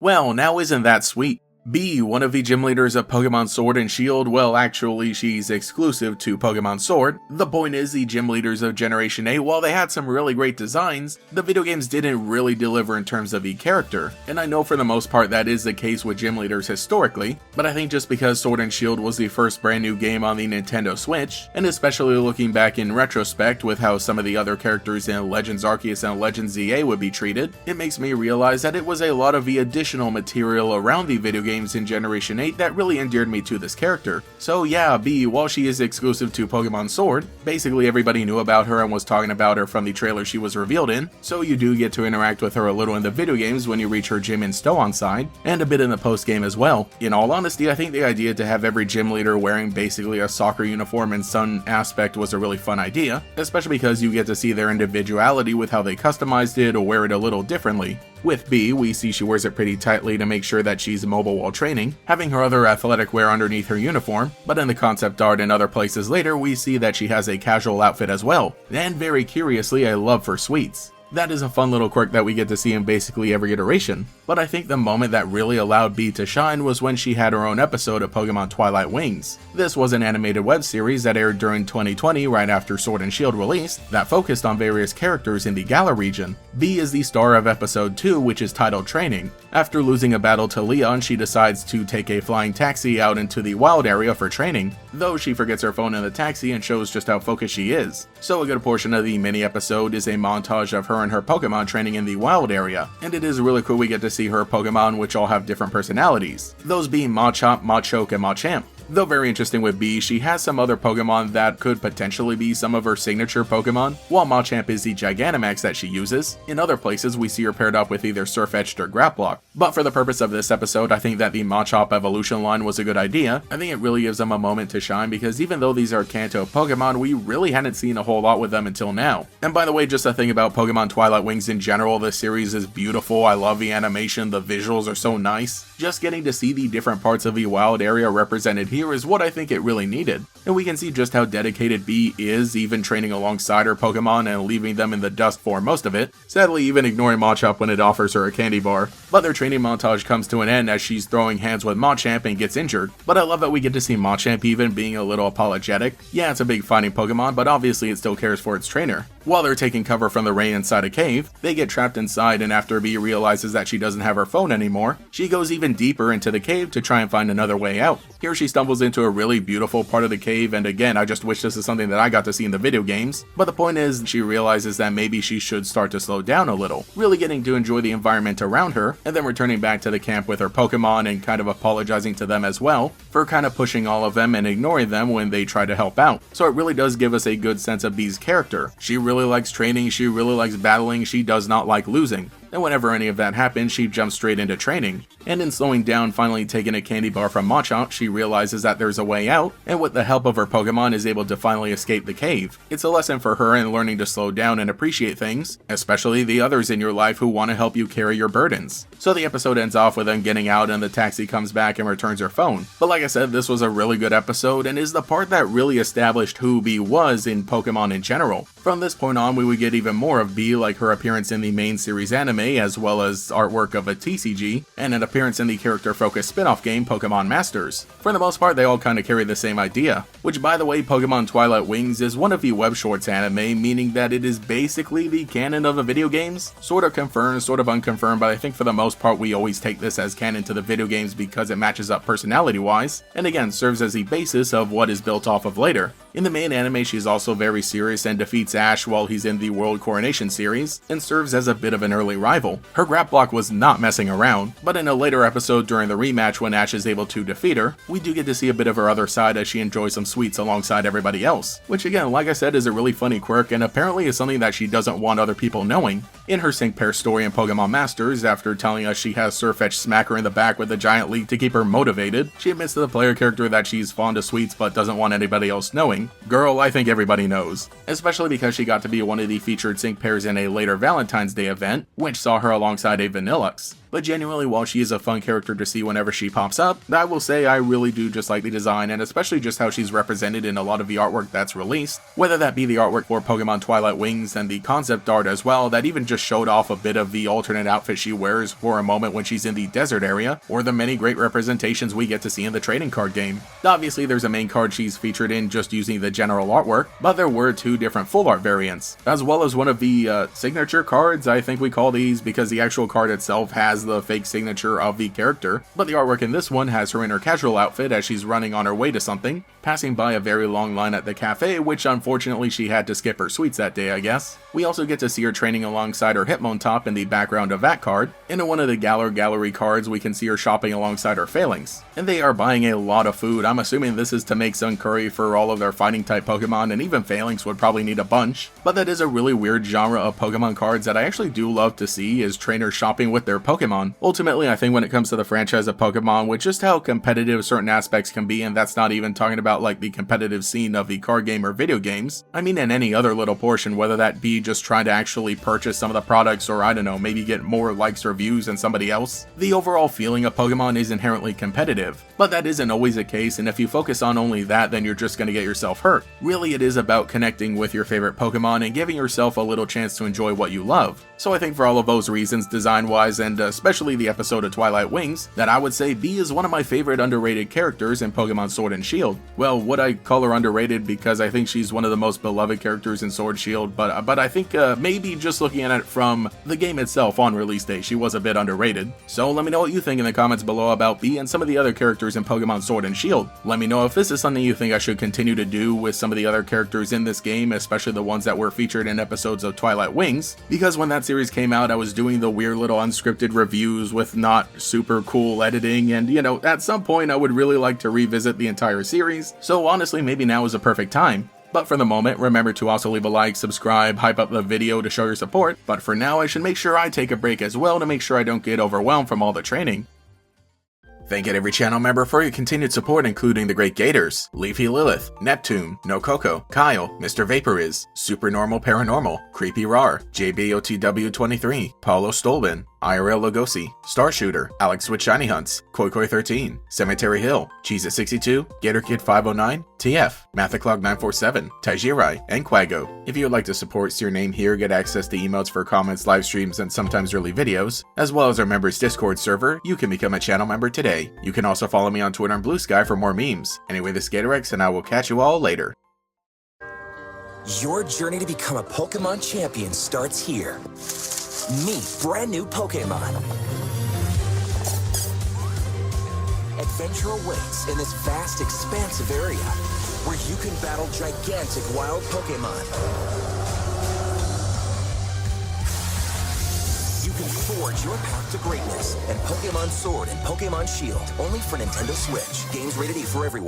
Well, now isn't that sweet? B, one of the gym leaders of Pokemon Sword and Shield, well actually she's exclusive to Pokemon Sword. The point is, the gym leaders of Generation 8, while they had some really great designs, the video games didn't really deliver in terms of the character. And I know for the most part that is the case with gym leaders historically, but I think just because Sword and Shield was the first brand new game on the Nintendo Switch, and especially looking back in retrospect with how some of the other characters in Legends Arceus and Legends ZA would be treated, it makes me realize that it was a lot of the additional material around the video games in Generation 8 that really endeared me to this character. So yeah, B, while she is exclusive to Pokemon Sword, basically everybody knew about her and was talking about her from the trailer she was revealed in, so you do get to interact with her a little in the video games when you reach her gym in Stow-on side, and a bit in the post-game as well. In all honesty, I think the idea to have every gym leader wearing basically a soccer uniform in some aspect was a really fun idea, especially because you get to see their individuality with how they customized it or wear it a little differently. With B, we see she wears it pretty tightly to make sure that she's mobile while training, having her other athletic wear underneath her uniform, but in the concept art and other places later, we see that she has a casual outfit as well, and very curiously, a love for sweets. That is a fun little quirk that we get to see in basically every iteration, but I think the moment that really allowed B to shine was when she had her own episode of Pokemon Twilight Wings. This was an animated web series that aired during 2020 right after Sword and Shield released that focused on various characters in the Galar region. B is the star of episode 2, which is titled Training. After losing a battle to Leon, she decides to take a flying taxi out into the wild area for training, though she forgets her phone in the taxi and shows just how focused she is. So a good portion of the mini episode is a montage of her and her Pokemon training in the wild area, and it is really cool we get to see her Pokemon which all have different personalities, those being Machop, Machoke, and Machamp. Though very interesting with B, she has some other Pokemon that could potentially be some of her signature Pokemon, while Machamp is the Gigantamax that she uses. In other places, we see her paired up with either Surf-Edged or Grapploct. But for the purpose of this episode, I think that the Machop evolution line was a good idea. I think it really gives them a moment to shine because even though these are Kanto Pokemon, we really hadn't seen a whole lot with them until now. And by the way, just a thing about Pokemon Twilight Wings in general, this series is beautiful. I love the animation, the visuals are so nice. Just getting to see the different parts of the wild area represented here is what I think it really needed. And we can see just how dedicated B is, even training alongside her Pokemon and leaving them in the dust for most of it, sadly even ignoring Machop when it offers her a candy bar. But their training montage comes to an end as she's throwing hands with Machamp and gets injured. But I love that we get to see Machamp even being a little apologetic. Yeah, it's a big fighting Pokemon, but obviously it still cares for its trainer. While they're taking cover from the rain inside a cave, they get trapped inside, and after B realizes that she doesn't have her phone anymore, she goes even deeper into the cave to try and find another way out. Here she stumbles into a really beautiful part of the cave, and again, I just wish this is something that I got to see in the video games, but the point is, she realizes that maybe she should start to slow down a little, really getting to enjoy the environment around her, and then returning back to the camp with her Pokemon and kind of apologizing to them as well, for kind of pushing all of them and ignoring them when they try to help out. So it really does give us a good sense of B's character. She really likes training, she really likes battling, she does not like losing. And whenever any of that happens, she jumps straight into training. And in slowing down, finally taking a candy bar from Machamp, she realizes that there's a way out, and with the help of her Pokemon is able to finally escape the cave. It's a lesson for her in learning to slow down and appreciate things, especially the others in your life who want to help you carry your burdens. So the episode ends off with them getting out and the taxi comes back and returns her phone. But like I said, this was a really good episode and is the part that really established who B was in Pokemon in general. From this point on, we would get even more of B, like her appearance in the main series anime, as well as artwork of a TCG, and an appearance in the character-focused spin-off game Pokemon Masters. For the most part, they all kind of carry the same idea, which by the way, Pokemon Twilight Wings is one of the web shorts anime, meaning that it is basically the canon of the video games. Sort of confirmed, sort of unconfirmed, but I think for the most part we always take this as canon to the video games because it matches up personality-wise, and again serves as the basis of what is built off of later. In the main anime, she's also very serious and defeats Ash while he's in the World Coronation series, and serves as a bit of an early rival. Her Grapploct was not messing around, but in a later episode during the rematch when Ash is able to defeat her, we do get to see a bit of her other side as she enjoys some sweets alongside everybody else, which again, like I said, is a really funny quirk and apparently is something that she doesn't want other people knowing. In her sync pair story in Pokemon Masters, after telling us she has Surf-Edged smack her in the back with a giant leak to keep her motivated, she admits to the player character that she's fond of sweets but doesn't want anybody else knowing. Girl, I think everybody knows. Especially because she got to be one of the featured sync pairs in a later Valentine's Day event, which saw her alongside a Vanillux. but genuinely while she is a fun character to see whenever she pops up, I will say I really do just like the design and especially just how she's represented in a lot of the artwork that's released, whether that be the artwork for Pokemon Twilight Wings and the concept art as well that even just showed off a bit of the alternate outfit she wears for a moment when she's in the desert area, or the many great representations we get to see in the trading card game. Obviously there's a main card she's featured in just using the general artwork, but there were 2 different full art variants, as well as one of the signature cards, I think we call these, because the actual card itself has the fake signature of the character, but the artwork in this one has her in her casual outfit as she's running on her way to something, passing by a very long line at the cafe, which unfortunately she had to skip her sweets that day, I guess. We also get to see her training alongside her Hitmontop in the background of that card, and in one of the Galar Gallery cards we can see her shopping alongside her Phalanx. And they are buying a lot of food. I'm assuming this is to make Sun Curry for all of their fighting type Pokemon, and even Phalanx would probably need a bunch. But that is a really weird genre of Pokemon cards that I actually do love to see, is trainers shopping with their Pokemon. Ultimately, I think when it comes to the franchise of Pokemon, with just how competitive certain aspects can be, and that's not even talking about like the competitive scene of the card game or video games, I mean in any other little portion, whether that be just trying to actually purchase some of the products or I don't know, maybe get more likes or views than somebody else, the overall feeling of Pokemon is inherently competitive. But that isn't always the case, and if you focus on only that, then you're just going to get yourself hurt. Really, it is about connecting with your favorite Pokemon and giving yourself a little chance to enjoy what you love. So I think for all of those reasons, design-wise, and especially the episode of Twilight Wings, that I would say Bee is one of my favorite underrated characters in Pokemon Sword and Shield. Well, would I call her underrated because I think she's one of the most beloved characters in Sword Shield, but I think maybe just looking at it from the game itself on release day, she was a bit underrated. So let me know what you think in the comments below about Bee and some of the other characters in Pokemon Sword and Shield. Let me know if this is something you think I should continue to do with some of the other characters in this game, especially the ones that were featured in episodes of Twilight Wings, because when that series came out I was doing the weird little unscripted reviews with not super cool editing, and you know, at some point I would really like to revisit the entire series, so honestly maybe now is a perfect time. But for the moment, remember to also leave a like, subscribe, hype up the video to show your support, but for now I should make sure I take a break as well to make sure I don't get overwhelmed from all the training. Thank you to every channel member for your continued support, including the Great Gators, Leafy Lilith, Neptune, No Coco, Kyle, Mr. Vaporiz, Super Normal Paranormal, Creepy Rar, JBOTW23, Paulo Stolben, IRL Lugosi, Star Shooter, Alex with Shiny Hunts, Koi13, Cemetery Hill, Cheez-It62, GatorKid509, TF, Mathaclog947, Taijirai, and Quago. If you would like to support, see your name here, get access to emotes for comments, live streams, and sometimes early videos, as well as our members Discord server, you can become a channel member today. You can also follow me on Twitter and Blue Sky for more memes. Anyway, this is GatorX, and I will catch you all later. Your journey to become a Pokemon champion starts here. Meet brand new Pokemon. Adventure awaits in this vast, expansive area where you can battle gigantic wild Pokemon. You can forge your path to greatness in Pokemon Sword and Pokemon Shield, only for Nintendo Switch. Games rated E for everyone.